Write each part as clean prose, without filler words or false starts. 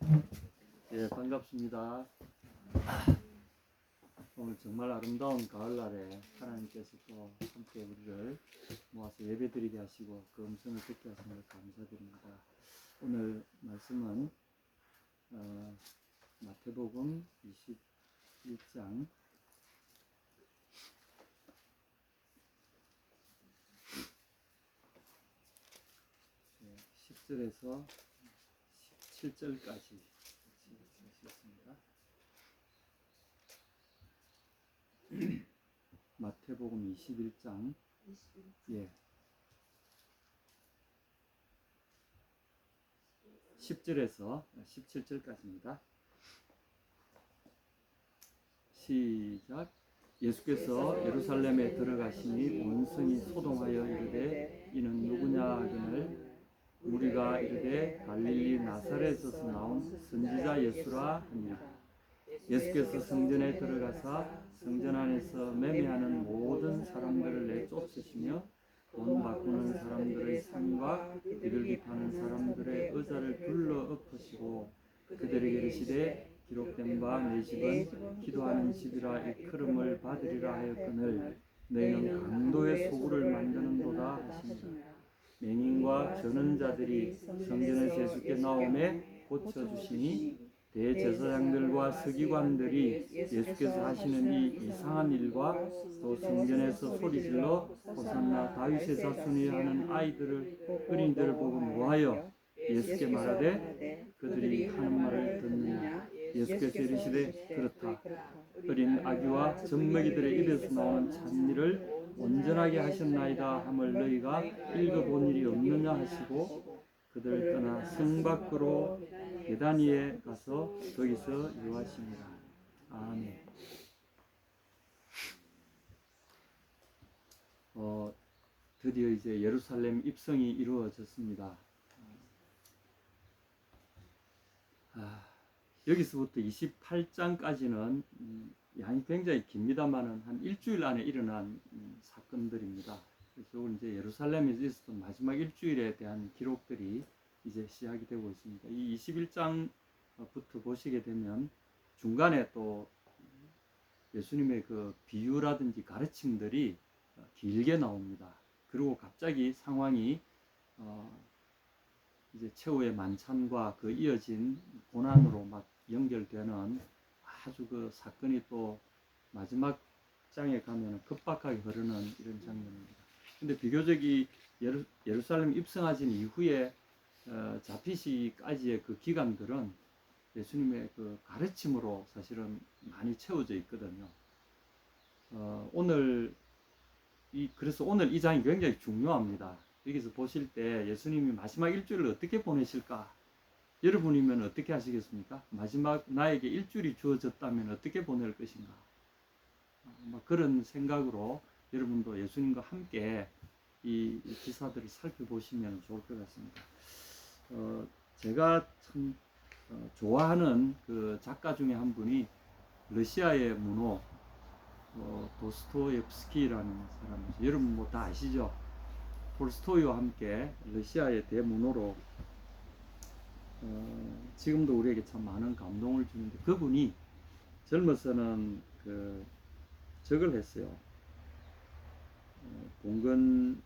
네, 반갑습니다. 오늘 정말 아름다운 가을날에 하나님께서 또 함께 우리를 모아서 예배드리게 하시고 그 음성을 듣게 하신 걸 감사드립니다. 오늘 말씀은 마태복음 21장 10절에서 17절까지 읽겠습니다. 마태복음 21장 10절에서 17절까지입니다. 시작. 예수께서 예루살렘에 들어가시니 온 성이 소동하여 이르되 이는 누구냐 하거늘 우리가 이르되 갈릴리 나사렛에서 나온 선지자 예수라 하니라. 예수께서 성전에 들어가사 성전 안에서 매매하는 모든 사람들을 내쫓으시며 돈 바꾸는 사람들의 상과 비둘기 파는 사람들의 의자를 둘러 엎으시고 그들에게 이르시되 기록된 바 내 집은 기도하는 집이라 일컬음을 받으리라 하였거늘 너희는 강도의 소굴을 만드는도다 하시니라. 맹인과 저는 자들이 성전에서 예수께 나오매 고쳐주시니 대제사장들과 서기관들이 예수께서 하시는 이 이상한 일과 또 성전에서 소리질러 호산나 다윗의 자손이 하는 어린이들을 보고 노하여 예수께 말하되 그들이 하는 말을 듣느냐. 예수께서 이르시되 그렇다. 어린 아기와 젖먹이들의 입에서 나오는 찬미를 온전하게 하셨나이다 함을 너희가 읽어본 일이 없느냐 하시고 그들 떠나 성 밖으로 베다니에 가서 거기서 유하시니라. 아멘. 드디어 이제 예루살렘 입성이 이루어졌습니다. 여기서부터 28장까지는 양이 굉장히 깁니다만은 한 일주일 안에 일어난 사건들입니다. 그래서 이제 예루살렘에서 있었던 마지막 일주일에 대한 기록들이 이제 시작이 되고 있습니다. 이 21장부터 보시게 되면 중간에 또 예수님의 그 비유라든지 가르침들이 길게 나옵니다. 그리고 갑자기 상황이 이제 최후의 만찬과 그 이어진 고난으로 막 연결되는 아주 그 사건이 또 마지막 장에 가면 급박하게 흐르는 이런 장면입니다. 근데 비교적 이 예루살렘 입성하신 이후에 잡히시까지의 그 기간들은 예수님의 그 가르침으로 사실은 많이 채워져 있거든요. 그래서 오늘 이 장이 굉장히 중요합니다. 여기서 보실 때 예수님이 마지막 일주일을 어떻게 보내실까? 여러분이면 어떻게 하시겠습니까? 마지막 나에게 일주일이 주어졌다면 어떻게 보낼 것인가? 그런 생각으로 여러분도 예수님과 함께 이 기사들을 살펴보시면 좋을 것 같습니다. 제가 참 좋아하는 그 작가 중에 한 분이 러시아의 문호 도스토옙스키라는 사람이죠. 여러분 뭐 다 아시죠? 톨스토이와 함께 러시아의 대문호로 지금도 우리에게 참 많은 감동을 주는데 그분이 젊어서는 적을 했어요. 봉건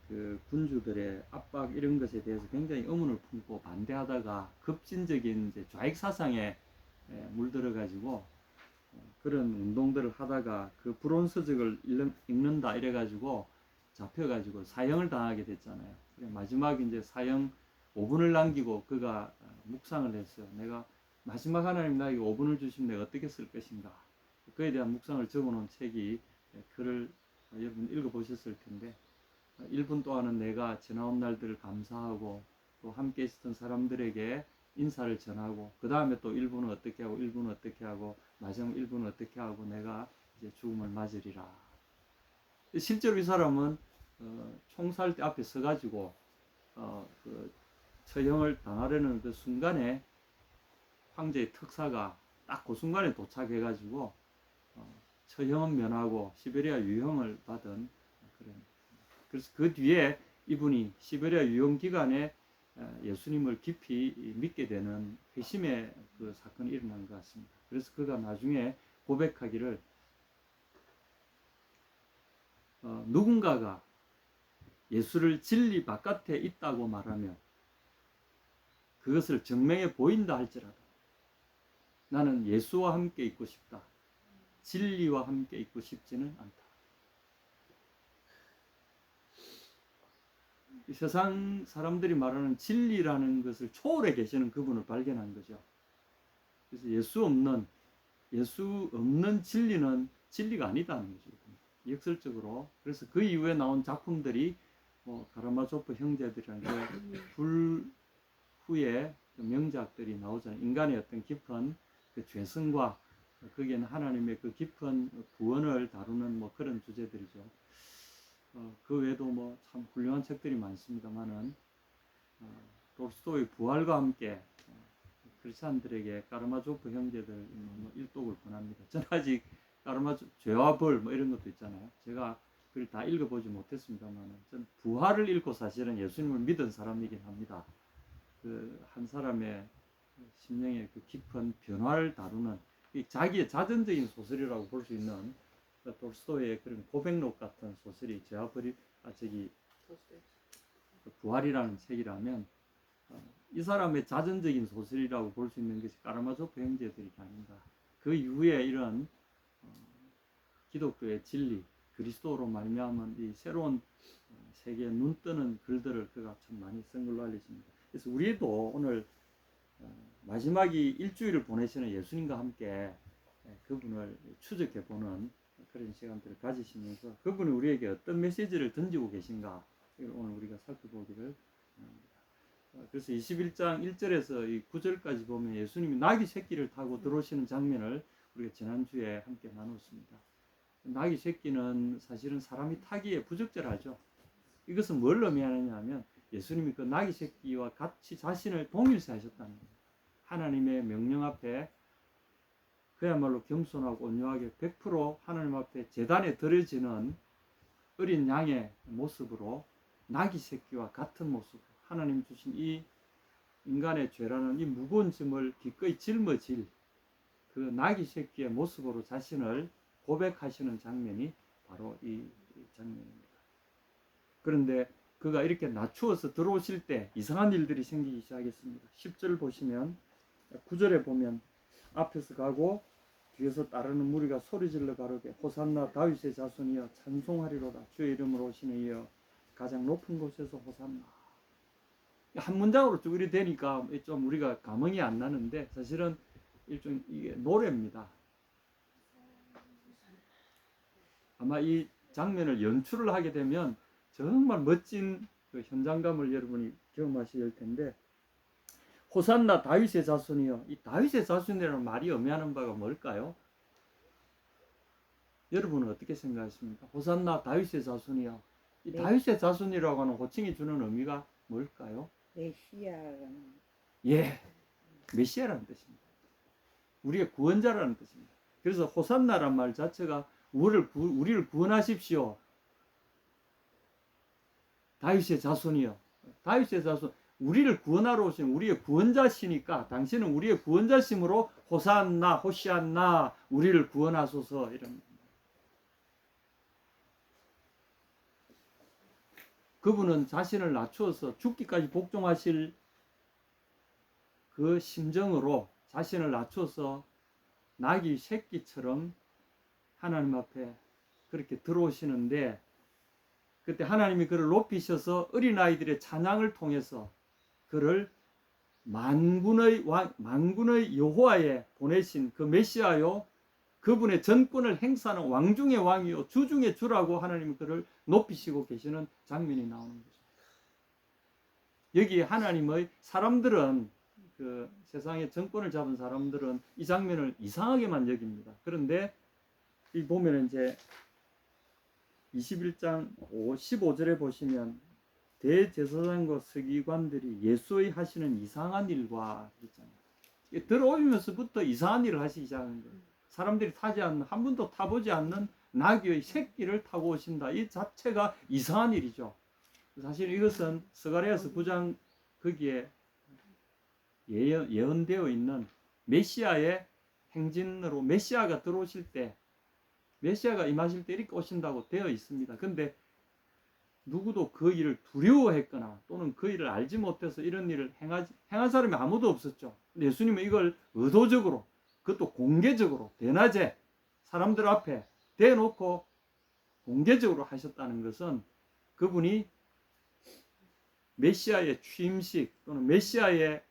그 군주들의 압박 이런 것에 대해서 굉장히 의문을 품고 반대하다가 급진적인 이제 좌익 사상에 물들어 가지고 그런 운동들을 하다가 그 불온서적을 읽는다 이래 가지고 잡혀가지고 사형을 당하게 됐잖아요. 마지막 이제 사형 5분을 남기고 그가 묵상을 했어요. 내가 마지막 하나님 나에게 5분을 주시면 내가 어떻게 쓸 것인가. 그에 대한 묵상을 적어놓은 책이 글을 여러분 읽어보셨을 텐데 1분 동안은 내가 지나온 날들을 감사하고 또 함께 있었던 사람들에게 인사를 전하고 그 다음에 또 1분은 어떻게 하고 1분은 어떻게 하고 마지막 1분은 어떻게 하고 내가 이제 죽음을 맞으리라. 실제로 이 사람은 총살대 앞에 서가지고 그 처형을 당하려는 그 순간에 황제의 특사가 딱 그 순간에 도착해가지고 처형은 면하고 시베리아 유형을 받은 그런. 그래서 그 뒤에 이분이 시베리아 유형 기간에 예수님을 깊이 믿게 되는 회심의 그 사건이 일어난 것 같습니다. 그래서 그가 나중에 고백하기를 누군가가 예수를 진리 바깥에 있다고 말하며 그것을 증명해 보인다 할지라도 나는 예수와 함께 있고 싶다. 진리와 함께 있고 싶지는 않다. 이 세상 사람들이 말하는 진리라는 것을 초월해 계시는 그분을 발견한 거죠. 그래서 예수 없는 진리는 진리가 아니다는 거죠. 역설적으로. 그래서 그 이후에 나온 작품들이 가라마조프 형제들이라는 불 후에 그 명작들이 나오잖아요. 인간의 어떤 깊은 그 죄성과 거기에는 하나님의 그 깊은 구원을 다루는 그런 주제들이죠. 그 외에도 참 훌륭한 책들이 많습니다만은 톨스토이의 부활과 함께 크리스찬들에게 까르마조프 형제들 일독을 권합니다. 저는 아직 죄와 벌 이런 것도 있잖아요. 제가 그걸 다 읽어보지 못했습니다만 전 부활을 읽고 사실은 예수님을 믿은 사람이긴 합니다. 그 한 사람의 심령의 그 깊은 변화를 다루는 자기의 자전적인 소설이라고 볼 수 있는 톨스토이의 그런 고백록 같은 소설이 죄와 벌이 부활이라는 책이라면 이 사람의 자전적인 소설이라고 볼 수 있는 것이 까라마조프 형제들이 아닌가. 그 이후에 이런 기독교의 진리, 그리스도로 말미암은 이 새로운 세계에 눈 뜨는 글들을 그가 참 많이 쓴 걸로 알려집니다. 그래서 우리도 오늘 마지막이 일주일을 보내시는 예수님과 함께 그분을 추적해보는 그런 시간들을 가지시면서 그분이 우리에게 어떤 메시지를 던지고 계신가 이걸 오늘 우리가 살펴보기를 합니다. 그래서 21장 1절에서 이 9절까지 보면 예수님이 나귀 새끼를 타고 들어오시는 장면을 우리가 지난주에 함께 나눴습니다. 나귀 새끼는 사실은 사람이 타기에 부적절하죠. 이것은 뭘 의미하느냐 하면 예수님이 그 나귀 새끼와 같이 자신을 동일시하셨다는 거예요. 하나님의 명령 앞에 그야말로 겸손하고 온유하게 100% 하나님 앞에 제단에 드려지는 어린 양의 모습으로 나귀 새끼와 같은 모습으로 하나님 주신 이 인간의 죄라는 이 무거운 짐을 기꺼이 짊어질 그 나귀 새끼의 모습으로 자신을 고백하시는 장면이 바로 이 장면입니다. 그런데 그가 이렇게 낮추어서 들어오실 때 이상한 일들이 생기기 시작했습니다. 10절 보시면 9절에 보면 앞에서 가고 뒤에서 따르는 무리가 소리질러 가로되 호산나 다윗의 자손이여 찬송하리로다 주의 이름으로 오시는 이여 가장 높은 곳에서 호산나. 한 문장으로 쭉 이렇게 되니까 좀 우리가 감흥이 안 나는데 사실은 일종 이게 노래입니다. 아마 이 장면을 연출을 하게 되면 정말 멋진 그 현장감을 여러분이 경험하실 텐데 호산나 다윗의 자손이여. 이 다윗의 자손이라는 말이 의미하는 바가 뭘까요? 여러분은 어떻게 생각하십니까? 호산나 다윗의 자손이여. 이 다윗의 자손이라고 하는 호칭이 주는 의미가 뭘까요? 메시아라는. 예, 메시아라는 뜻입니다. 우리의 구원자라는 뜻입니다. 그래서 호산나란 말 자체가 우리를 구원하십시오. 다윗의 자손이여. 다윗의 자손, 우리를 구원하러 오신 우리의 구원자시니까 당신은 우리의 구원자심으로 호산나, 호시안나, 우리를 구원하소서 이런. 그분은 자신을 낮추어서 죽기까지 복종하실 그 심정으로 자신을 낮추어서 나귀 새끼처럼 하나님 앞에 그렇게 들어오시는데 그때 하나님이 그를 높이셔서 어린아이들의 찬양을 통해서 그를 만군의 여호와에 보내신 그 메시아요, 그분의 전권을 행사하는 왕중의 왕이요 주중의 주라고 하나님이 그를 높이시고 계시는 장면이 나오는 거죠. 여기 하나님의 사람들은 그 세상의 정권을 잡은 사람들은 이 장면을 이상하게만 여깁니다. 그런데 이 보면 이제 21장 15절에 보시면 대제사장과 서기관들이 예수의 하시는 이상한 일과 있잖아요. 들어오면서부터 이상한 일을 하시기 시작하는 거예요. 사람들이 타지 않는, 한 번도 타보지 않는 나귀의 새끼를 타고 오신다. 이 자체가 이상한 일이죠. 사실 이것은 스가랴서 9장 거기에 예언되어 있는 메시아의 행진으로 메시아가 들어오실 때, 메시아가 임하실 때 이렇게 오신다고 되어 있습니다. 근데 누구도 그 일을 두려워했거나 또는 그 일을 알지 못해서 이런 일을 행한 사람이 아무도 없었죠. 근데 예수님은 이걸 의도적으로, 그것도 공개적으로 대낮에 사람들 앞에 대놓고 공개적으로 하셨다는 것은 그분이 메시아의 취임식 또는 메시아의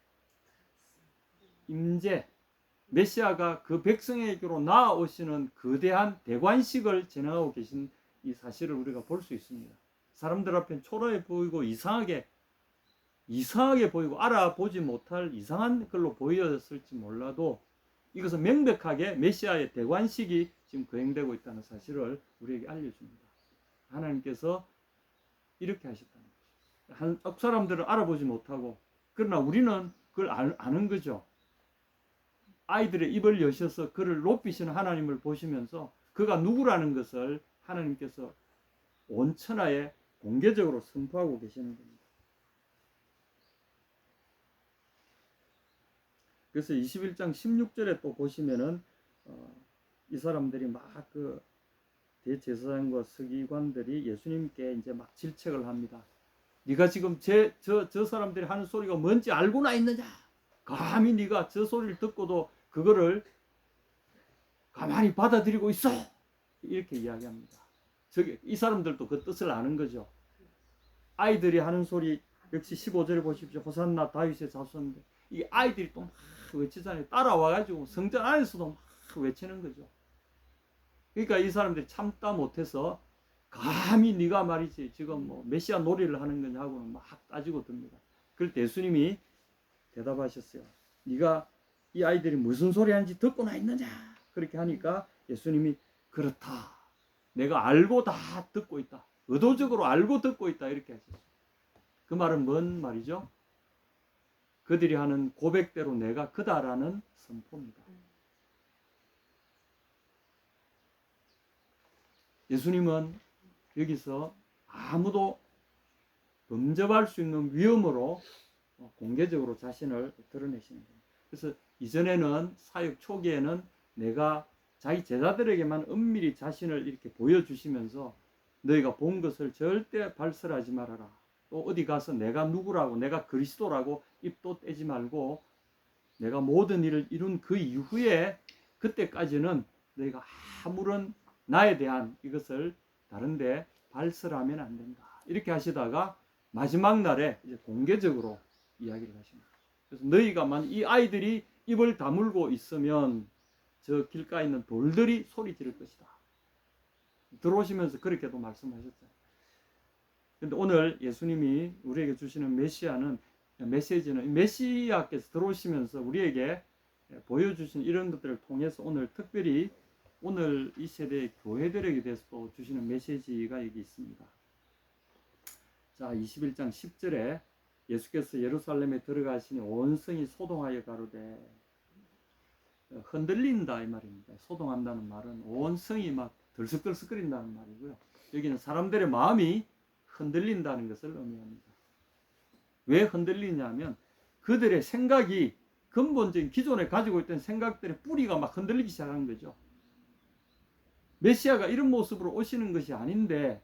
임재, 메시아가 그 백성에게로 나아오시는 거대한 대관식을 진행하고 계신 이 사실을 우리가 볼 수 있습니다. 사람들 앞엔 초라해 보이고 이상하게 보이고 알아보지 못할 이상한 걸로 보였을지 몰라도 이것은 명백하게 메시아의 대관식이 지금 거행되고 있다는 사실을 우리에게 알려줍니다. 하나님께서 이렇게 하셨다는 거죠. 한 사람들은 알아보지 못하고, 그러나 우리는 그걸 아는 거죠. 아이들의 입을 여셔서 그를 높이시는 하나님을 보시면서 그가 누구라는 것을 하나님께서 온 천하에 공개적으로 선포하고 계시는 겁니다. 그래서 21장 16절에 또 보시면은 이 사람들이 막 그 대제사장과 서기관들이 예수님께 이제 막 질책을 합니다. 네가 지금 저 사람들이 하는 소리가 뭔지 알고나 있느냐? 감히 네가 저 소리를 듣고도 그거를 가만히 받아들이고 있어? 이렇게 이야기합니다. 이 사람들도 그 뜻을 아는 거죠. 아이들이 하는 소리, 역시 15절에 보십시오. 호산나 다윗의 자손인데 이 아이들이 또 막 외치잖아요. 따라와가지고 성전 안에서도 막 외치는 거죠. 그러니까 이 사람들이 참다 못해서 감히 네가 말이지 지금 뭐 메시아 놀이를 하는 거냐 하고는 막 따지고 듭니다. 그럴 때 예수님이 대답하셨어요. 네가 이 아이들이 무슨 소리 하는지 듣고나 있느냐? 그렇게 하니까 예수님이 그렇다. 내가 알고 다 듣고 있다. 의도적으로 알고 듣고 있다. 이렇게 하셨어요. 그 말은 뭔 말이죠? 그들이 하는 고백대로 내가 그다라는 선포입니다. 예수님은 여기서 아무도 범접할 수 있는 위험으로 공개적으로 자신을 드러내시는 거예요. 그래서 이전에는 사역 초기에는 내가 자기 제자들에게만 은밀히 자신을 이렇게 보여주시면서 너희가 본 것을 절대 발설하지 말아라. 또 어디 가서 내가 누구라고, 내가 그리스도라고 입도 떼지 말고 내가 모든 일을 이룬 그 이후에 그때까지는 너희가 아무런 나에 대한 이것을 다른데 발설하면 안 된다. 이렇게 하시다가 마지막 날에 이제 공개적으로 이야기를 하십니다. 그래서 너희가 만약 이 아이들이 입을 다물고 있으면 저 길가에 있는 돌들이 소리 지를 것이다. 들어오시면서 그렇게도 말씀하셨잖아요. 근데 오늘 예수님이 우리에게 주시는 메시지는 메시아께서 들어오시면서 우리에게 보여주신 이런 것들을 통해서 오늘 특별히 오늘 이 세대의 교회들에게 대해서 또 주시는 메시지가 여기 있습니다. 자, 21장 10절에 예수께서 예루살렘에 들어가시니 온 성이 소동하여 가로되, 흔들린다 이 말입니다. 소동한다는 말은 온 성이 막 들썩들썩거린다는 말이고요. 여기는 사람들의 마음이 흔들린다는 것을 의미합니다. 왜 흔들리냐면 그들의 생각이 근본적인 기존에 가지고 있던 생각들의 뿌리가 막 흔들리기 시작한 거죠. 메시아가 이런 모습으로 오시는 것이 아닌데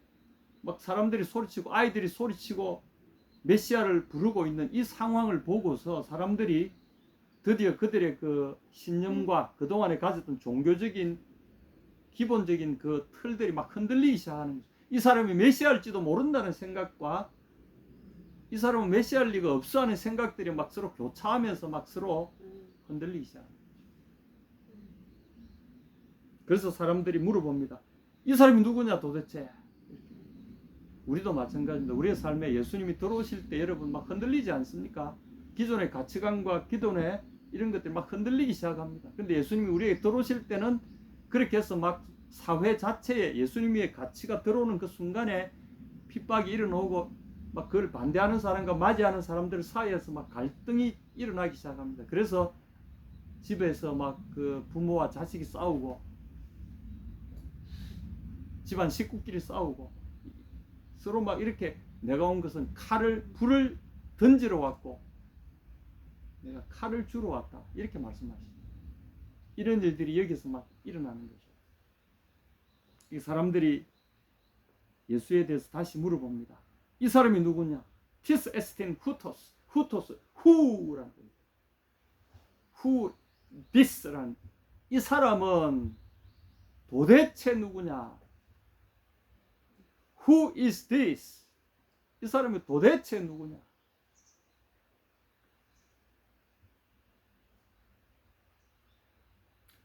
막 사람들이 소리치고 아이들이 소리치고 메시아를 부르고 있는 이 상황을 보고서 사람들이 드디어 그들의 그 신념과 그동안에 가졌던 종교적인 기본적인 그 틀들이 막 흔들리기 시작하는 거죠. 이 사람이 메시아일지도 모른다는 생각과 이 사람은 메시아일 리가 없어 하는 생각들이 막 서로 교차하면서 막 서로 흔들리기 시작합니다. 그래서 사람들이 물어봅니다. 이 사람이 누구냐 도대체? 우리도 마찬가지입니다. 우리의 삶에 예수님이 들어오실 때 여러분 막 흔들리지 않습니까? 기존의 가치관과 기존의 이런 것들이 막 흔들리기 시작합니다. 근데 예수님이 우리에게 들어오실 때는 그렇게 해서 막 사회 자체에 예수님의 가치가 들어오는 그 순간에 핍박이 일어나고 막 그걸 반대하는 사람과 맞이하는 사람들 사이에서 막 갈등이 일어나기 시작합니다. 그래서 집에서 막 그 부모와 자식이 싸우고 집안 식구끼리 싸우고 서로 막 이렇게 내가 온 것은 불을 던지러 왔고 내가 칼을 주러 왔다. 이렇게 말씀하십니다. 이런 일들이 여기서 막 일어나는 거죠. 이 사람들이 예수에 대해서 다시 물어봅니다. 이 사람이 누구냐? 티스 에스틴 후토스. 후토스. 후라는 겁니다. 후 디스란 이 사람은 도대체 누구냐? Who is this? 이 사람이 도대체 누구냐?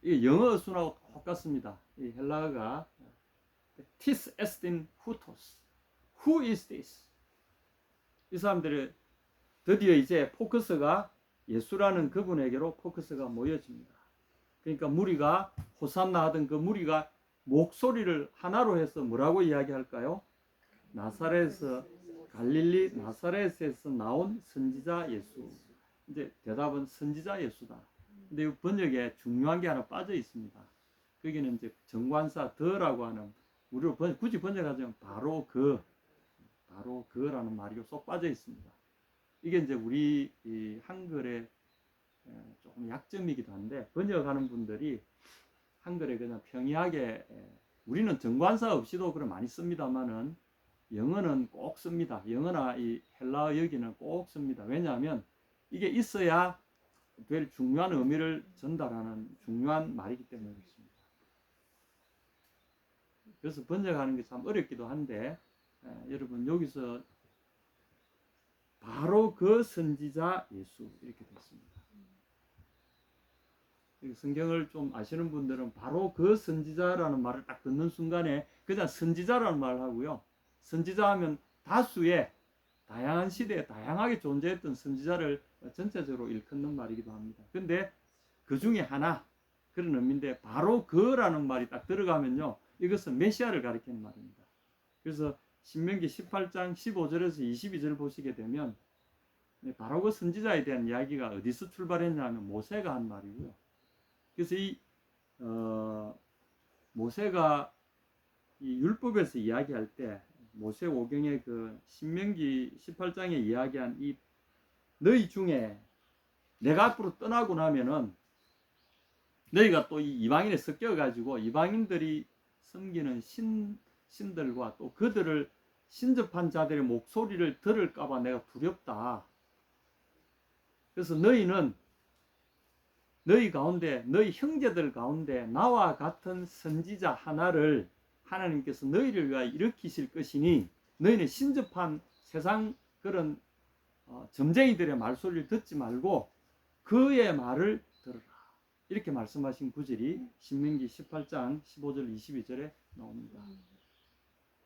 이 영어 순하고 똑같습니다. 이 헬라어가 tis estin hutos. Who is this? 이 사람들이 드디어 이제 포커스가 예수라는 그분에게로 포커스가 모여집니다. 그러니까 무리가 호산나 하던 그 무리가 목소리를 하나로 해서 뭐라고 이야기할까요? 나사렛에서 갈릴리 나사렛에서 나온 선지자 예수. 이제 대답은 선지자 예수다. 근데 이 번역에 중요한 게 하나 빠져 있습니다. 거기는 이제 정관사 더라고 하는 우리로 굳이 번역하자면 바로 그라는 말이 쏙 빠져 있습니다. 이게 이제 우리 이 한글의 조금 약점이기도 한데 번역하는 분들이 한글에 그냥 평이하게 우리는 정관사 없이도 그걸 많이 씁니다만은 영어는 꼭 씁니다. 영어나 이 헬라어 여기는 꼭 씁니다. 왜냐하면 이게 있어야 될 중요한 의미를 전달하는 중요한 말이기 때문에 그렇습니다. 그래서 번역하는 게 참 어렵기도 한데 여러분 여기서 바로 그 선지자 예수 이렇게 됐습니다. 성경을 좀 아시는 분들은 바로 그 선지자라는 말을 딱 듣는 순간에 그냥 선지자라는 말을 하고요. 선지자 하면 다수의 다양한 시대에 다양하게 존재했던 선지자를 전체적으로 일컫는 말이기도 합니다. 근데 그 중에 하나 그런 의미인데 바로 그라는 말이 딱 들어가면요. 이것은 메시아를 가리키는 말입니다. 그래서 신명기 18장 15절에서 22절 보시게 되면 바로 그 선지자에 대한 이야기가 어디서 출발했냐 하면 모세가 한 말이고요. 그래서 이 모세가 이 율법에서 이야기할 때 모세 오경의 그 신명기 18장에 이야기한 이 너희 중에 내가 앞으로 떠나고 나면은 너희가 또 이 이방인에 섞여 가지고 이방인들이 섬기는 신들과 또 그들을 신접한 자들의 목소리를 들을까 봐 내가 두렵다. 그래서 너희는 너희 가운데 너희 형제들 가운데 나와 같은 선지자 하나를 하나님께서 너희를 위하여 일으키실 것이니 너희는 신접한 세상 그런 점쟁이들의 말소리를 듣지 말고 그의 말을 들으라. 이렇게 말씀하신 구절이 신명기 18장 15절 22절에 나옵니다.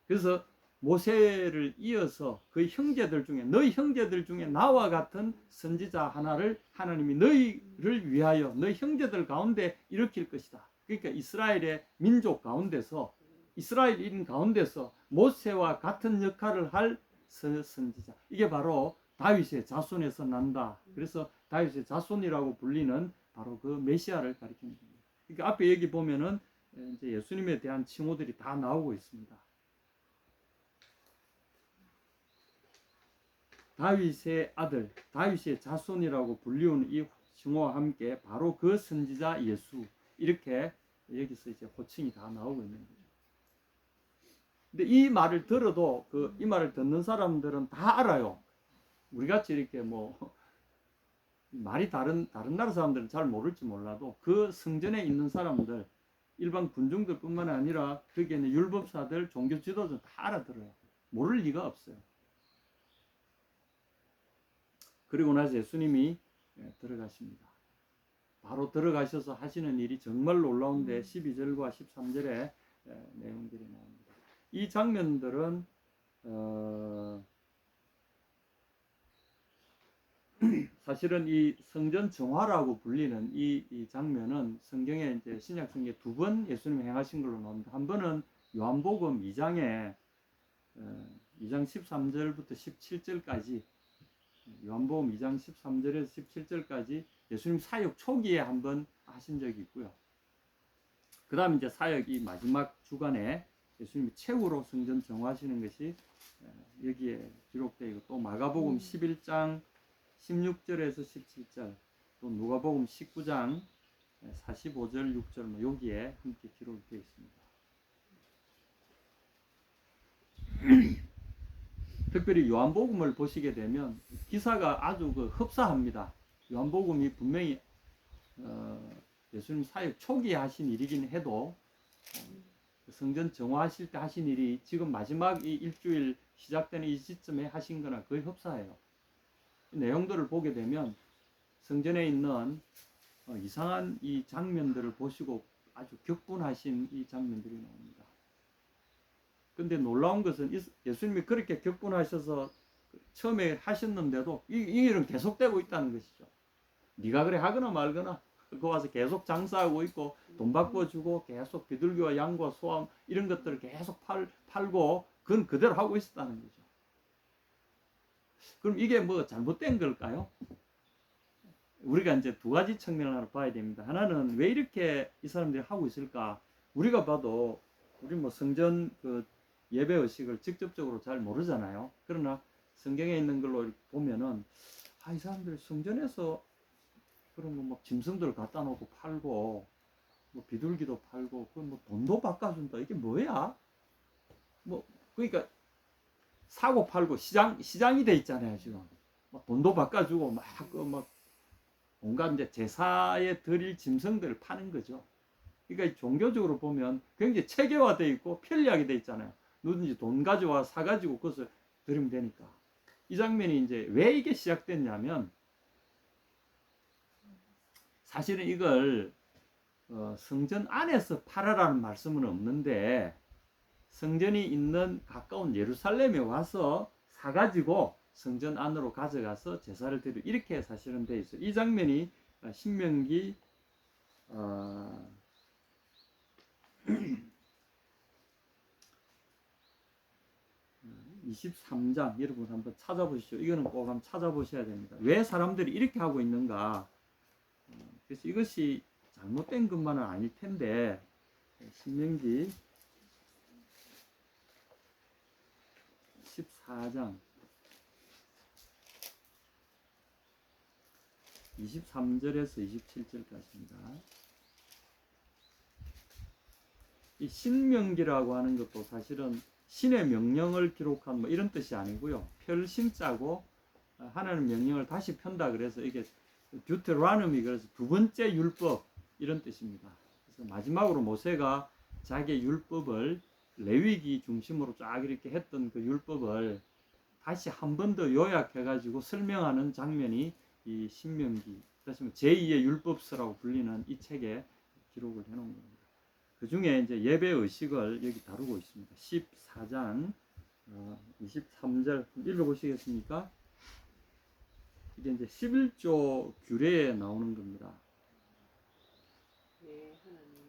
그래서 모세를 이어서 그 형제들 중에 너희 형제들 중에 나와 같은 선지자 하나를 하나님이 너희를 위하여 너희 형제들 가운데 일으킬 것이다. 그러니까 이스라엘의 민족 가운데서 이스라엘인 가운데서 모세와 같은 역할을 할 선지자. 이게 바로 다윗의 자손에서 난다. 그래서 다윗의 자손이라고 불리는 바로 그 메시아를 가리키는 겁니다. 그러니까 앞에 여기 보면은 이제 예수님에 대한 칭호들이 다 나오고 있습니다. 다윗의 아들, 다윗의 자손이라고 불리우는 이 칭호와 함께 바로 그 선지자 예수 이렇게 여기서 이제 호칭이 다 나오고 있는 거죠. 근데 이 말을 들어도 이 말을 듣는 사람들은 다 알아요. 우리 같이 이렇게 뭐 말이 다른 나라 사람들은 잘 모를지 몰라도 그 성전에 있는 사람들 일반 군중들뿐만 아니라 거기에 있는 율법사들, 종교 지도자들 다 알아들어요. 모를 리가 없어요. 그리고 나서 예수님이 들어가십니다. 바로 들어가셔서 하시는 일이 정말 놀라운데 12절과 13절에 내용들이 나옵니다. 이 장면들은 사실은 이 성전 정화라고 불리는 이 장면은 성경에 이제 신약 성경에 두 번 예수님이 행하신 걸로 나옵니다. 한 번은 요한복음 2장에 2장 13절부터 17절까지 요한복음 2장 13절에서 17절까지 예수님 사역 초기에 한 번 하신 적이 있고요. 그 다음 이제 사역 이 마지막 주간에 예수님이 최후로 성전 정화하시는 것이 여기에 기록되어 있고, 또 마가복음 11장 16절에서 17절, 또 누가복음 19장 45절 6절 여기에 함께 기록이 되어 있습니다. 특별히 요한복음을 보시게 되면 기사가 아주 흡사합니다. 요한복음이 분명히 예수님 사역 초기에 하신 일이긴 해도 성전 정화하실 때 하신 일이 지금 마지막 이 일주일 시작되는 이 시점에 하신 거나 거의 흡사해요. 이 내용들을 보게 되면 성전에 있는 이상한 이 장면들을 보시고 아주 격분하신 이 장면들이 나옵니다. 근데 놀라운 것은 예수님이 그렇게 격분하셔서 처음에 하셨는데도 이 일은 계속되고 있다는 것이죠. 네가 그래 하거나 말거나 그 와서 계속 장사하고 있고 돈 바꿔주고 계속 비둘기와 양과 소암 이런 것들을 계속 팔고 그건 그대로 하고 있었다는 거죠. 그럼 이게 뭐 잘못된 걸까요? 우리가 이제 두 가지 측면을 하나 봐야 됩니다. 하나는 왜 이렇게 이 사람들이 하고 있을까? 우리가 봐도 우리 뭐 성전 그 예배 의식을 직접적으로 잘 모르잖아요. 그러나 성경에 있는 걸로 보면은 이 사람들이 성전에서 그런 뭐 짐승들을 갖다 놓고 팔고 뭐 비둘기도 팔고 그 뭐 돈도 바꿔준다. 이게 뭐야? 뭐 그러니까 사고 팔고 시장이 돼 있잖아요 지금. 뭐 돈도 바꿔주고 막 온갖 이제 제사에 드릴 짐승들을 파는 거죠. 그러니까 종교적으로 보면 굉장히 체계화되어 있고 편리하게 되어 있잖아요. 누든지 돈 가져와 사가지고 그것을 드리면 되니까. 이 장면이 이제 왜 이게 시작됐냐면 사실은 이걸 성전 안에서 팔아라는 말씀은 없는데 성전이 있는 가까운 예루살렘에 와서 사가지고 성전 안으로 가져가서 제사를 드리고 이렇게 사실은 돼 있어요. 이 장면이 신명기 23장 여러분 한번 찾아보시죠. 이거는 꼭 한번 찾아보셔야 됩니다. 왜 사람들이 이렇게 하고 있는가? 그래서 이것이 잘못된 것만은 아닐 텐데 신명기 14장 23절에서 27절까지입니다. 이 신명기라고 하는 것도 사실은 신의 명령을 기록한 뭐 이런 뜻이 아니고요. 펼신자고 하나님 명령을 다시 편다 그래서 이게 듀테로노미 그래서 두 번째 율법 이런 뜻입니다. 그래서 마지막으로 모세가 자기의 율법을 레위기 중심으로 쫙 이렇게 했던 그 율법을 다시 한 번 더 요약해가지고 설명하는 장면이 이 신명기, 그래서 제2의 율법서라고 불리는 이 책에 기록을 해놓은 겁니다. 그 중에 이제 예배 의식을 여기 다루고 있습니다. 14장 23절 읽어보시겠습니까? 이게 이제 11조 규례에 나오는 겁니다.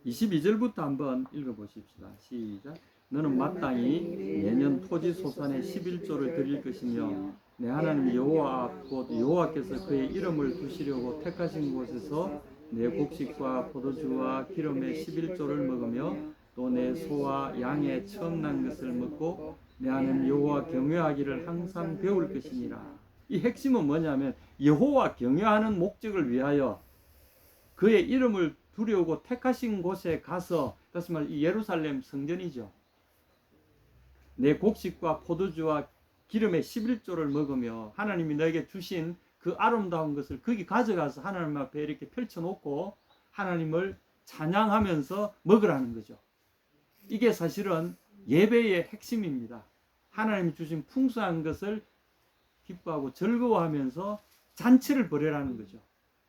22절부터 한번 읽어보십시다. 시작. 너는 마땅히 매년 토지 소산의 11조를 드릴 것이며 내 하나님 여호와 앞 곧 여호와께서 그의 이름을 두시려고 택하신 곳에서 내 곡식과 포도주와 기름의 11조를 먹으며 또 내 소와 양의 처음 난 것을 먹고 내 하나님 여호와 경외하기를 항상 배울 것이니라. 이 핵심은 뭐냐면 여호와 경외하는 목적을 위하여 그의 이름을 두려고 택하신 곳에 가서, 다시 말해 이 예루살렘 성전이죠. 내 곡식과 포도주와 기름의 11조를 먹으며 하나님이 너에게 주신 그 아름다운 것을 거기 가져가서 하나님 앞에 이렇게 펼쳐놓고 하나님을 찬양하면서 먹으라는 거죠. 이게 사실은 예배의 핵심입니다. 하나님이 주신 풍성한 것을 기뻐하고 즐거워하면서 잔치를 벌이라는 거죠.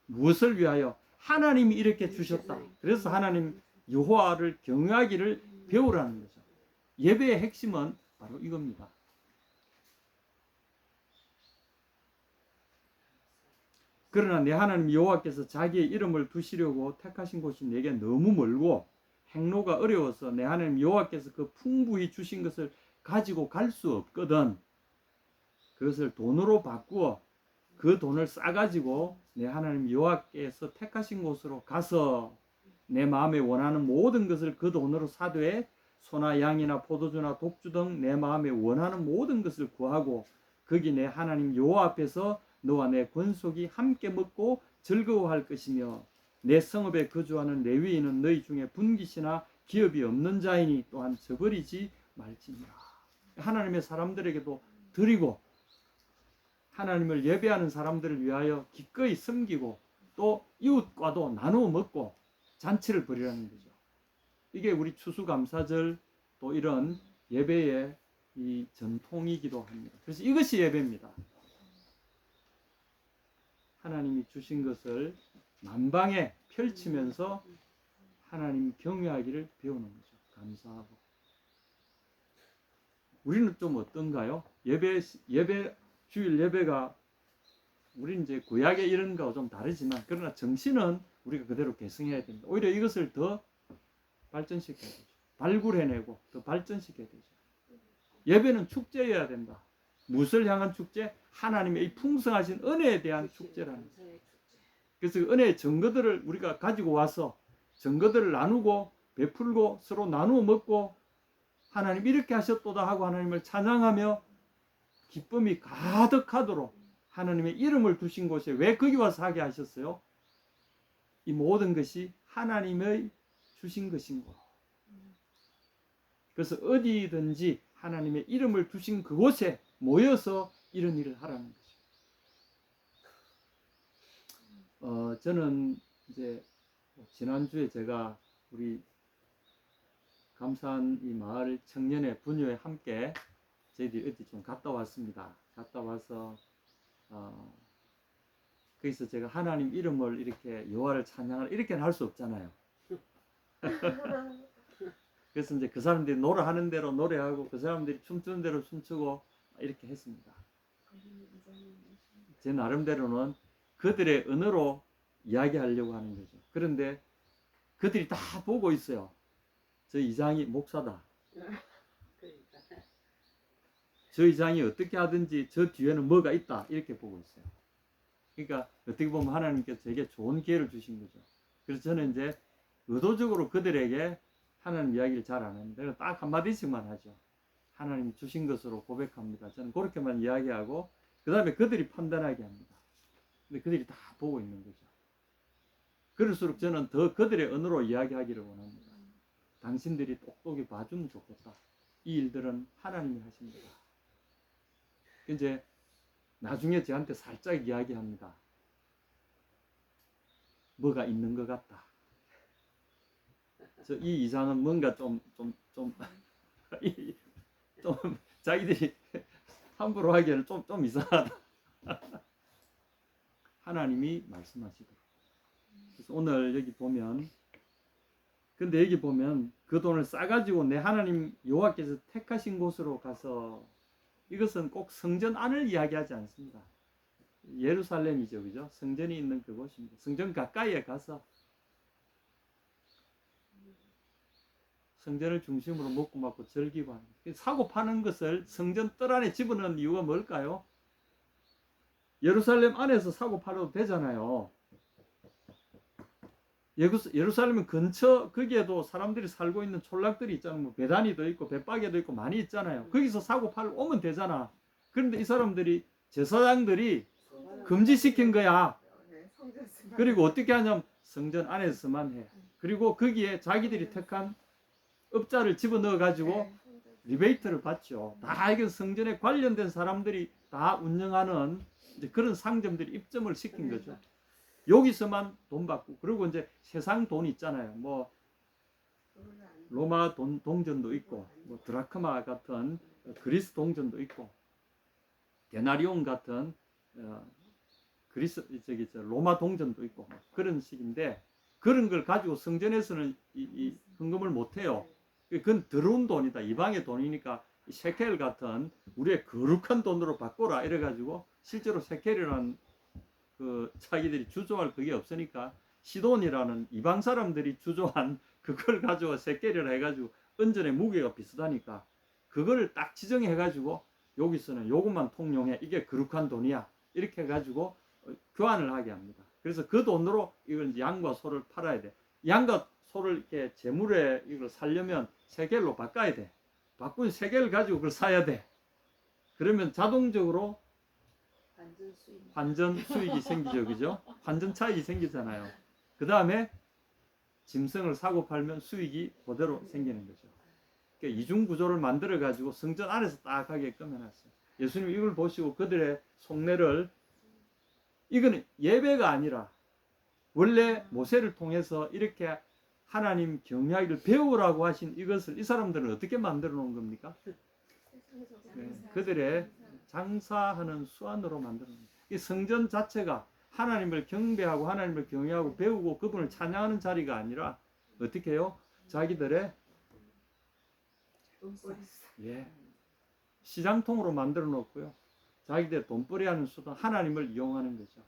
무엇을 위하여? 하나님이 이렇게 주셨다. 그래서 하나님 여호와를 경외하기를 배우라는 거죠. 예배의 핵심은 바로 이겁니다. 그러나 내 하나님 여호와께서 자기의 이름을 두시려고 택하신 곳이 내게 너무 멀고 행로가 어려워서 내 하나님 여호와께서 그 풍부히 주신 것을 가지고 갈 수 없거든. 그것을 돈으로 바꾸어 그 돈을 싸가지고 내 하나님 여호와께서 택하신 곳으로 가서 내 마음에 원하는 모든 것을 그 돈으로 사되 소나 양이나 포도주나 독주 등 내 마음에 원하는 모든 것을 구하고 거기 내 하나님 여호와 앞에서 너와 내 권속이 함께 먹고 즐거워할 것이며 내 성읍에 거주하는 레위인은 너희 중에 분깃이나 기업이 없는 자이니 또한 저버리지 말지니라. 하나님의 사람들에게도 드리고 하나님을 예배하는 사람들을 위하여 기꺼이 섬기고 또 이웃과도 나누어 먹고 잔치를 벌이라는 거죠. 이게 우리 추수감사절 또 이런 예배의 이 전통이기도 합니다. 그래서 이것이 예배입니다. 하나님이 주신 것을 만방에 펼치면서 하나님 경외하기를 배우는 거죠. 감사하고. 우리는 좀 어떤가요? 주일 예배가 우리는 이제 구약의 이런 거와 좀 다르지만 그러나 정신은 우리가 그대로 계승해야 됩니다. 오히려 이것을 더 발전시켜야 되죠. 발굴해내고 더 발전시켜야 되죠. 예배는 축제여야 된다. 무엇을 향한 축제? 하나님의 이 풍성하신 은혜에 대한 축제라는 거죠. 그래서 그 은혜의 증거들을 우리가 가지고 와서 증거들을 나누고 베풀고 서로 나누어 먹고 하나님 이렇게 하셨도다 하고 하나님을 찬양하며 기쁨이 가득하도록 하나님의 이름을 두신 곳에 왜 거기 와서 하게 하셨어요? 이 모든 것이 하나님의 주신 것인 거. 그래서 어디든지 하나님의 이름을 두신 그곳에 모여서 이런 일을 하라는 거죠. 저는 이제 지난주에 제가 우리 감사한 이 마을 청년의 분유에 함께 저희들이 어디 좀 갔다 왔습니다. 갔다 와서 거기서 제가 하나님 이름을 이렇게 여호와를 찬양을 이렇게는 할 수 없잖아요. 그래서 이제 그 사람들이 노래하는 대로 노래하고 그 사람들이 춤추는 대로 춤추고 이렇게 했습니다. 제 나름대로는 그들의 언어로 이야기하려고 하는 거죠. 그런데 그들이 다 보고 있어요. 저 이장이 목사다. 저 이장이 어떻게 하든지 저 뒤에는 뭐가 있다. 이렇게 보고 있어요. 그러니까 어떻게 보면 하나님께서 되게 좋은 기회를 주신 거죠. 그래서 저는 이제 의도적으로 그들에게 하나님 이야기를 잘 안 합니다. 딱 한마디씩만 하죠. 하나님 주신 것으로 고백합니다. 저는 그렇게만 이야기하고 그 다음에 그들이 판단하게 합니다. 근데 그들이 다 보고 있는 거죠. 그럴수록 저는 더 그들의 언어로 이야기하기를 원합니다. 당신들이 똑똑히 봐주면 좋겠다. 이 일들은 하나님이 하신 거다. 이제 나중에 저한테 살짝 이야기합니다. 뭐가 있는 것 같다. 이 이상은 뭔가 좀 자기들이 함부로 하기에는 좀 이상하다. 하나님이 말씀하시더라고요. 그래서 오늘 여기 보면 근데 여기 보면 그 돈을 싸가지고 내 하나님 여호와께서 택하신 곳으로 가서 이것은 꼭 성전 안을 이야기하지 않습니다. 예루살렘이죠. 그죠? 성전이 있는 그곳입니다. 성전 가까이에 가서 성전을 중심으로 먹고 맞고 즐기고 하는 거예요. 사고 파는 것을 성전 뜰 안에 집어넣은 이유가 뭘까요? 예루살렘 안에서 사고 팔아도 되잖아요. 예루살렘 근처 거기에도 사람들이 살고 있는 촌락들이 있잖아요. 뭐 베다니도 있고 벳바게도 있고 많이 있잖아요. 거기서 사고 팔 오면 되잖아. 그런데 이 사람들이 제사장들이 금지시킨 거야. 그리고 어떻게 하냐면 성전 안에서만 해. 그리고 거기에 자기들이 택한 업자를 집어넣어 가지고 리베이트를 받죠. 다 이게 성전에 관련된 사람들이 다 운영하는 이제 그런 상점들이 입점을 시킨 거죠. 여기서만 돈 받고 그리고 이제 세상 돈 있잖아요. 뭐 로마 동전도 있고 뭐 드라크마 같은 그리스 동전도 있고 데나리온 같은 로마 동전도 있고 그런 식인데 그런 걸 가지고 성전에서는 이 헌금을 못 해요. 그건 들어온 돈이다. 이방의 돈이니까 셰켈 같은 우리의 거룩한 돈으로 바꿔라 이래 가지고 실제로 셰켈이라는 그 자기들이 주조할 그게 없으니까 시돈이라는 이방 사람들이 주조한 그걸 가지고 셰켈이라 해가지고 은전의 무게가 비슷하니까 그거를 딱 지정해가지고 여기서는 요것만 통용해 이게 거룩한 돈이야 이렇게 해가지고 교환을 하게 합니다. 그래서 그 돈으로 이걸 양과 소를 팔아야 돼. 양과 소를 이렇게 재물에 이걸 살려면 세겔로 바꿔야 돼. 바꾼 세겔 가지고 그걸 사야 돼. 그러면 자동적으로 환전 수익이 생기죠, 그죠? 환전 차익이 생기잖아요. 그 다음에 짐승을 사고 팔면 수익이 그대로 생기는 거죠. 그러니까 이중 구조를 만들어 가지고 성전 안에서 딱 하게끔 해놨어요. 예수님 이걸 보시고 그들의 속내를, 이거는 예배가 아니라 원래 모세를 통해서 이렇게 하나님 경외하기를 배우라고 하신 이것을 이 사람들은 어떻게 만들어 놓은 겁니까? 네, 그들의 장사하는 수완으로 만들어 놓은 거예요. 이 성전 자체가 하나님을 경배하고 하나님을 경외하고 배우고 그분을 찬양하는 자리가 아니라 어떻게 해요? 자기들의 시장통으로 만들어 놓고요. 자기들 돈벌이 하는 수단, 하나님을 이용하는 거죠.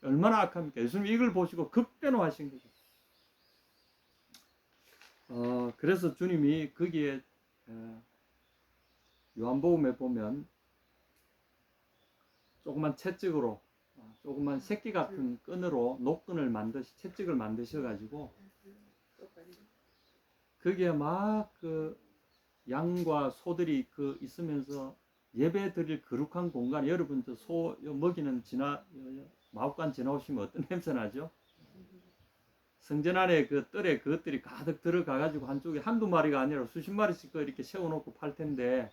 얼마나 악합니까? 예수님 이걸 보시고 급변호하신 거죠. 그래서 주님이 거기에 요한복음에 보면 조그만 채찍으로, 조그만 새끼 같은 끈으로 녹끈을 채찍을 만드셔가지고 거기에 막 그 양과 소들이 그 있으면서 예배 드릴 거룩한 공간, 여러분 저 소 먹이는 마옥간 지나오시면 어떤 냄새 나죠? 성전 안에 그 뜰에 그것들이 가득 들어가가지고 한쪽에 한두 마리가 아니라 수십 마리씩 이렇게 세워놓고 팔 텐데,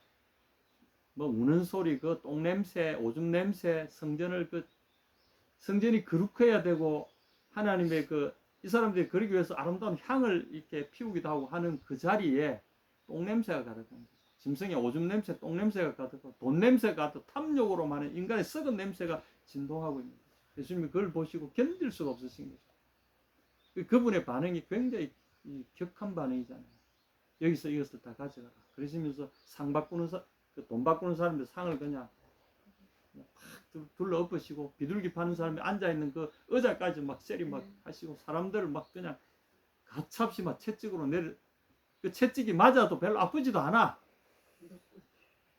뭐 우는 소리, 그 똥 냄새, 오줌 냄새, 성전이 거룩해야 되고 하나님의 이 사람들이 그러기 위해서 아름다운 향을 이렇게 피우기도 하고 하는 그 자리에 똥 냄새가 가득한 거죠. 짐승의 오줌 냄새, 똥 냄새가 가득하고 돈 냄새가 가득, 탐욕으로 많은 인간의 썩은 냄새가 진동하고 있는 거죠. 예수님이 그걸 보시고 견딜 수가 없으신 거죠. 그분의 반응이 굉장히 격한 반응이잖아요. 여기서 이것을 다 가져가라. 그러시면서 돈 바꾸는 사람들 상을 그냥 팍 둘러엎으시고, 비둘기 파는 사람이 앉아있는 그 의자까지 막 세리 막 하시고, 사람들을 막 그냥 가차없이 막 채찍으로 그 채찍이 맞아도 별로 아프지도 않아.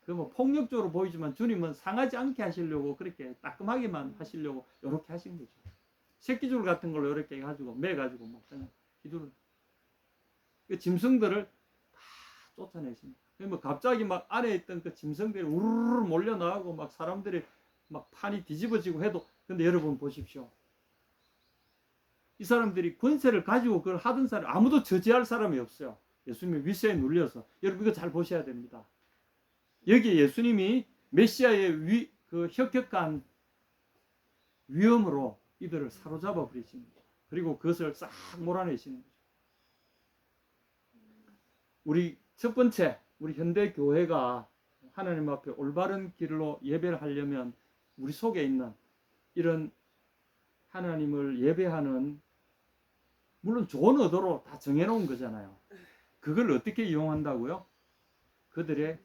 그 뭐 폭력적으로 보이지만 주님은 상하지 않게 하시려고 그렇게 따끔하게만 하시려고 이렇게 하신 거죠. 새끼줄 같은 걸로 이렇게 가지고 매가지고 막 그냥 휘두르. 그 짐승들을 다 쫓아내십니다. 뭐 갑자기 막 안에 있던 그 짐승들이 우르르 몰려 나가고 막 사람들이 막 판이 뒤집어지고 해도, 근데 여러분 보십시오. 이 사람들이 권세를 가지고 그걸 하던 사람, 아무도 저지할 사람이 없어요. 예수님의 위세에 눌려서. 여러분 이거 잘 보셔야 됩니다. 여기에 예수님이 메시아의 그 혁혁한 위엄으로 이들을 사로잡아 버리시는 거죠. 그리고 그것을 싹 몰아내시는 거죠. 우리 첫 번째, 우리 현대 교회가 하나님 앞에 올바른 길로 예배를 하려면 우리 속에 있는 이런 하나님을 예배하는, 물론 좋은 의도로 다 정해놓은 거잖아요. 그걸 어떻게 이용한다고요? 그들의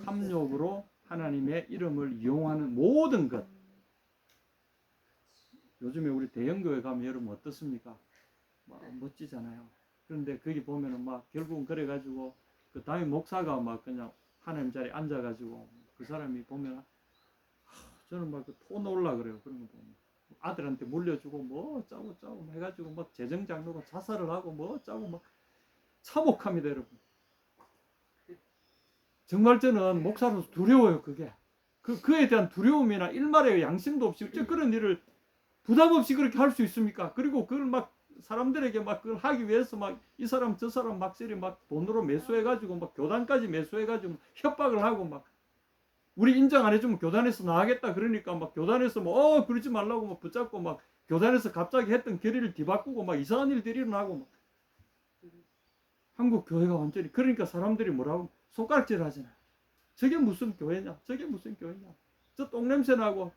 탐욕으로 하나님의 이름을 이용하는 모든 것. 요즘에 우리 대형교회 가면 여러분 어떻습니까? 멋지잖아요. 그런데 거기 보면은 막 결국은 그래가지고 그 담임 목사가 막 그냥 하나님 자리에 앉아가지고 그 사람이 보면 저는 막 토 놓으려 그래요. 그런 거 보면 아들한테 물려주고 뭐 어쩌고 해가지고 막 재정장로가 자살을 하고 뭐 어쩌고 막 참혹합니다, 여러분. 정말 저는 목사로서 두려워요, 그게. 그에 대한 두려움이나 일말의 양심도 없이 어째 그런 일을 부담 없이 그렇게 할 수 있습니까? 그리고 그걸 막 사람들에게 막 그걸 하기 위해서 막 이 사람 저 사람 막세리 막 돈으로 매수해가지고 막 교단까지 매수해가지고 협박을 하고 막 우리 인정 안 해주면 교단에서 나가겠다 그러니까 막 교단에서 뭐 그러지 말라고 막 붙잡고 막 교단에서 갑자기 했던 결의를 뒤바꾸고 막 이상한 일들이 일어나고 막 한국 교회가 완전히, 그러니까 사람들이 뭐라고 손가락질 하잖아요. 저게 무슨 교회냐? 저게 무슨 교회냐? 저 똥냄새 나고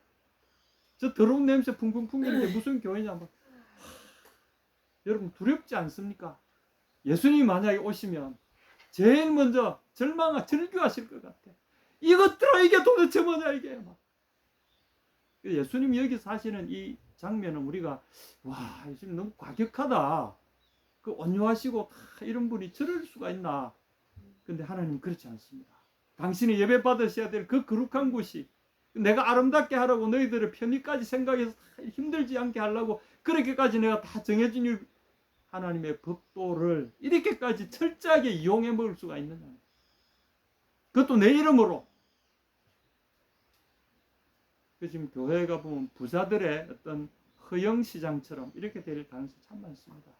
저 더러운 냄새 풍풍 풍기는데 무슨 교회냐? 막. 여러분 두렵지 않습니까? 예수님이 만약에 오시면 제일 먼저 절규하실 것 같아. 이것들아 이게 도대체 뭐냐 이게 막. 예수님이 여기서 하시는 이 장면은 우리가 와 예수님 너무 과격하다. 그 온유하시고 이런 분이 저럴 수가 있나. 근데 하나님은 그렇지 않습니다. 당신이 예배 받으셔야 될 그 거룩한 곳이, 내가 아름답게 하라고 너희들의 편의까지 생각해서 힘들지 않게 하려고 그렇게까지 내가 다 정해준 일 하나님의 법도를 이렇게까지 철저하게 이용해 먹을 수가 있느냐. 그것도 내 이름으로. 지금 교회가 보면 부자들의 어떤 허영시장처럼 이렇게 될 가능성이 참 많습니다.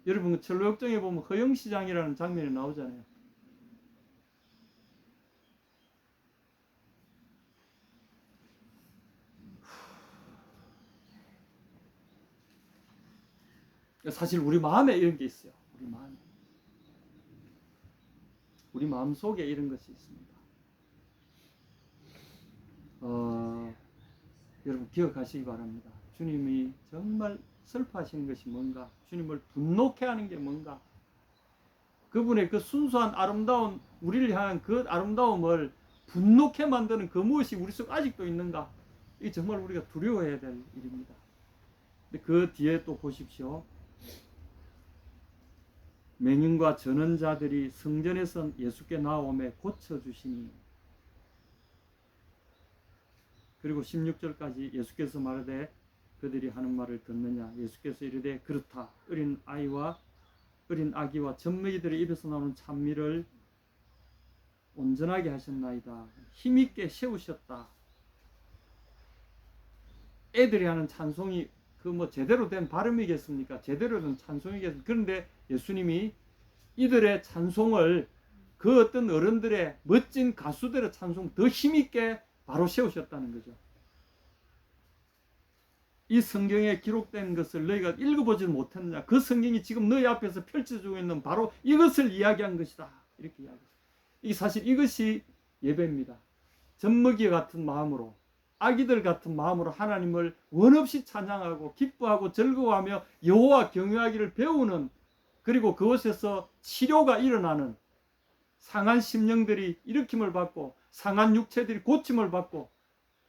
여러분 철로역정에 보면 허영시장이라는 장면이 나오잖아요. 사실 우리 마음에 이런 게 있어요. 우리 마음 속에 이런 것이 있습니다. 여러분 기억하시기 바랍니다. 주님이 정말 슬퍼하시는 것이 뭔가, 주님을 분노케 하는 게 뭔가, 그분의 그 순수한 아름다운 우리를 향한 그 아름다움을 분노케 만드는 그 무엇이 우리 속 아직도 있는가, 이게 정말 우리가 두려워해야 될 일입니다. 근데 그 뒤에 또 보십시오. 맹인과 전원자들이 성전에서 예수께 나오매 고쳐주시니, 그리고 16절까지 예수께서 말하되 그들이 하는 말을 듣느냐. 예수께서 이르되 그렇다. 어린 아기와 젖먹이들의 입에서 나오는 찬미를 온전하게 하셨나이다. 힘있게 세우셨다. 애들이 하는 찬송이 제대로 된 발음이겠습니까? 제대로 된 찬송이겠습니까? 그런데 예수님이 이들의 찬송을 그 어떤 어른들의 멋진 가수들의 찬송 더 힘있게 바로 세우셨다는 거죠. 이 성경에 기록된 것을 너희가 읽어보지 못했느냐? 그 성경이 지금 너희 앞에서 펼쳐지고 있는 바로 이것을 이야기한 것이다. 이렇게 이야기합니다. 이게 사실 이것이 예배입니다. 젖먹이 같은 마음으로, 아기들 같은 마음으로 하나님을 원없이 찬양하고 기뻐하고 즐거워하며 여호와 경외하기를 배우는, 그리고 그곳에서 치료가 일어나는, 상한 심령들이 일으킴을 받고 상한 육체들이 고침을 받고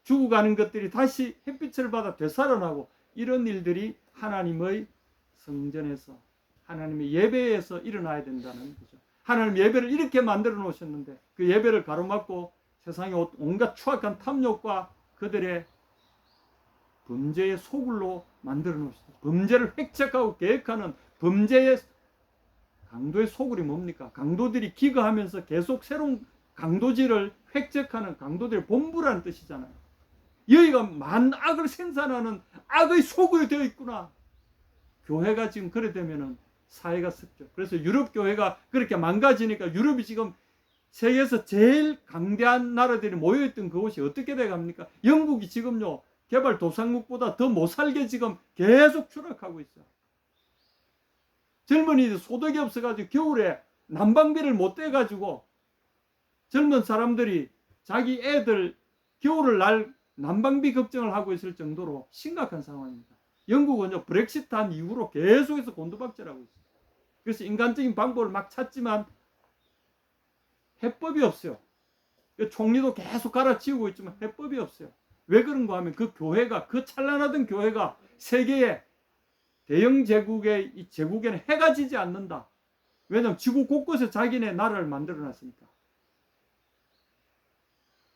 죽어가는 것들이 다시 햇빛을 받아 되살아나고, 이런 일들이 하나님의 성전에서, 하나님의 예배에서 일어나야 된다는 거죠. 하나님 예배를 이렇게 만들어 놓으셨는데 그 예배를 가로막고 세상의 온갖 추악한 탐욕과 그들의 범죄의 소굴로 만들어 놓으셨어요. 범죄를 획책하고 계획하는 범죄의 강도의 소굴이 뭡니까? 강도들이 기거하면서 계속 새로운 강도질을 획책하는 강도들의 본부라는 뜻이잖아요. 여기가 만악을 생산하는 악의 소굴이 되어 있구나. 교회가 지금 그래 되면은 사회가 습죠. 그래서 유럽 교회가 그렇게 망가지니까 유럽이 지금 세계에서 제일 강대한 나라들이 모여있던 그곳이 어떻게 돼갑니까? 영국이 지금요 개발도상국보다 더 못살게 지금 계속 추락하고 있어요. 젊은이들 소득이 없어가지고 겨울에 난방비를 못 떼가지고 젊은 사람들이 자기 애들 겨울을 날 난방비 걱정을 하고 있을 정도로 심각한 상황입니다. 영국은 브렉시트한 이후로 계속해서 곤두박질하고 있어요. 그래서 인간적인 방법을 막 찾지만 해법이 없어요. 총리도 계속 갈아치우고 있지만 해법이 없어요. 왜 그런가 하면 그 교회가, 그 찬란하던 교회가 세계의 대영 제국의 이 제국에는 해가 지지 않는다. 왜냐하면 지구 곳곳에 자기네 나라를 만들어 놨으니까.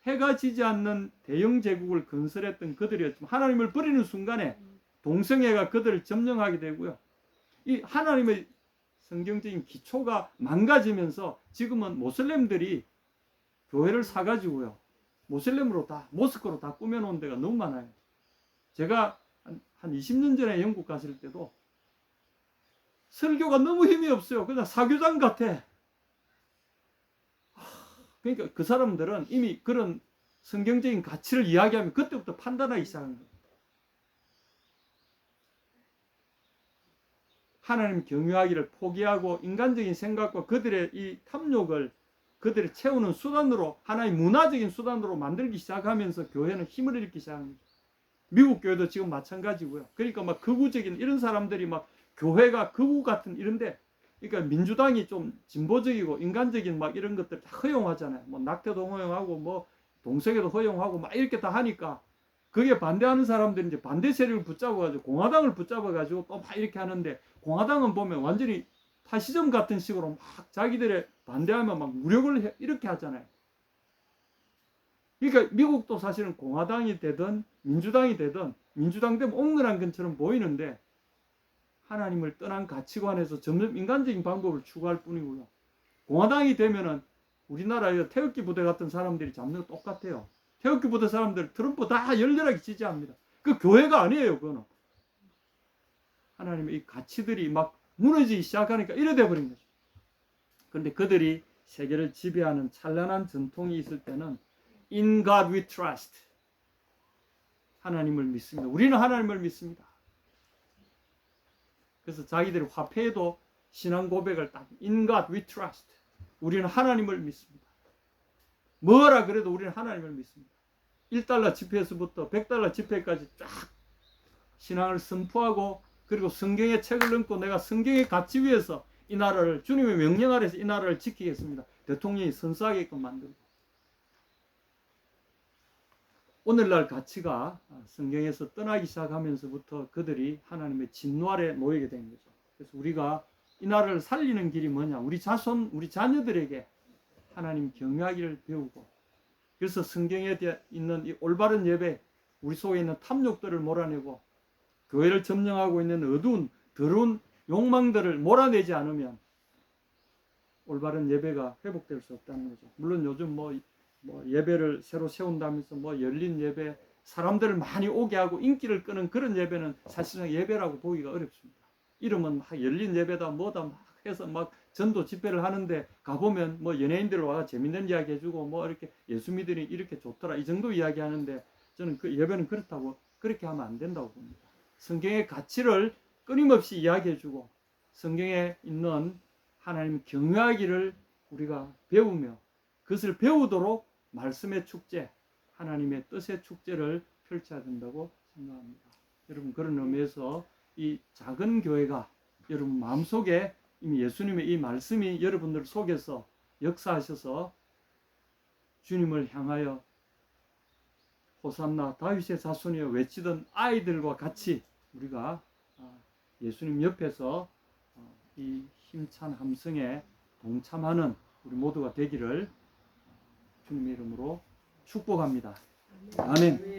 해가 지지 않는 대영 제국을 건설했던 그들이었지만 하나님을 버리는 순간에 동성애가 그들을 점령하게 되고요. 이 하나님의 성경적인 기초가 망가지면서 지금은 모슬렘들이 교회를 사가지고요, 모슬렘으로 다, 모스크로 다 꾸며놓은 데가 너무 많아요. 제가 한 20년 전에 영국 갔을 때도 설교가 너무 힘이 없어요. 그냥 사교장 같아. 그러니까 그 사람들은 이미 그런 성경적인 가치를 이야기하면 그때부터 판단하기 시작한 거예요. 하나님 경외하기를 포기하고 인간적인 생각과 그들의 이 탐욕을 그들이 채우는 수단으로, 하나의 문화적인 수단으로 만들기 시작하면서 교회는 힘을 잃기 시작한 거죠. 미국 교회도 지금 마찬가지고요. 그러니까 막 극우적인 이런 사람들이 막 교회가 극우 같은 이런데, 그러니까 민주당이 좀 진보적이고 인간적인 막 이런 것들 다 허용하잖아요. 뭐 낙태도 허용하고 뭐 동성애도 허용하고 막 이렇게 다 하니까 그게 반대하는 사람들이 이제 반대 세력을 붙잡아가지고 공화당을 붙잡아가지고 또 막 이렇게 하는데, 공화당은 보면 완전히 파시즘 같은 식으로 막 자기들의 반대하면 막 무력을 이렇게 하잖아요. 그러니까 미국도 사실은 공화당이 되든 민주당이 되든, 민주당 되면 옹졸한 것처럼 보이는데 하나님을 떠난 가치관에서 점점 인간적인 방법을 추구할 뿐이고요. 공화당이 되면은 우리나라의 태극기 부대 같은 사람들이 잡는 거 똑같아요. 태극기 부대 사람들 트럼프 다 열렬하게 지지합니다. 그 교회가 아니에요. 그거는 하나님의 이 가치들이 막 무너지기 시작하니까 이래 돼버린 거죠. 그런데 그들이 세계를 지배하는 찬란한 전통이 있을 때는 In God we trust. 하나님을 믿습니다. 우리는 하나님을 믿습니다. 그래서 자기들이 화폐에도 신앙 고백을 딱 In God we trust. 우리는 하나님을 믿습니다. 뭐라 그래도 우리는 하나님을 믿습니다. 1달러 지폐에서부터 100달러 지폐까지 쫙 신앙을 선포하고 그리고 성경의 책을 읽고 내가 성경의 가치 위에서 이 나라를 주님의 명령 아래서 이 나라를 지키겠습니다. 대통령이 선수하게끔 만들고 오늘날 가치가 성경에서 떠나기 시작하면서부터 그들이 하나님의 진노 아래 놓이게 된 거죠. 그래서 우리가 이 나라를 살리는 길이 뭐냐? 우리 자손, 우리 자녀들에게 하나님 경외하기를 배우고 그래서 성경에 있는 이 올바른 예배, 우리 속에 있는 탐욕들을 몰아내고 교회를 점령하고 있는 어두운 더러운 욕망들을 몰아내지 않으면 올바른 예배가 회복될 수 없다는 거죠. 물론 요즘 뭐 예배를 새로 세운다면서 뭐 열린 예배, 사람들을 많이 오게 하고 인기를 끄는 그런 예배는 사실상 예배라고 보기가 어렵습니다. 이름은 막 열린 예배다 뭐다 막 해서 막 전도 집회를 하는데 가보면 뭐 연예인들 와서 재밌는 이야기 해주고 뭐 이렇게 예수 믿으니 이렇게 좋더라 이 정도 이야기 하는데 저는 그 예배는 그렇다고 그렇게 하면 안 된다고 봅니다. 성경의 가치를 끊임없이 이야기해주고 성경에 있는 하나님 경외하기를 우리가 배우며 그것을 배우도록 말씀의 축제, 하나님의 뜻의 축제를 펼쳐야 된다고 생각합니다. 여러분 그런 의미에서 이 작은 교회가 여러분 마음속에 이미 예수님의 이 말씀이 여러분들 속에서 역사하셔서 주님을 향하여 호산나 다윗의 자손이여 외치던 아이들과 같이 우리가 예수님 옆에서 이 힘찬 함성에 동참하는 우리 모두가 되기를 주님의 이름으로 축복합니다. 아멘.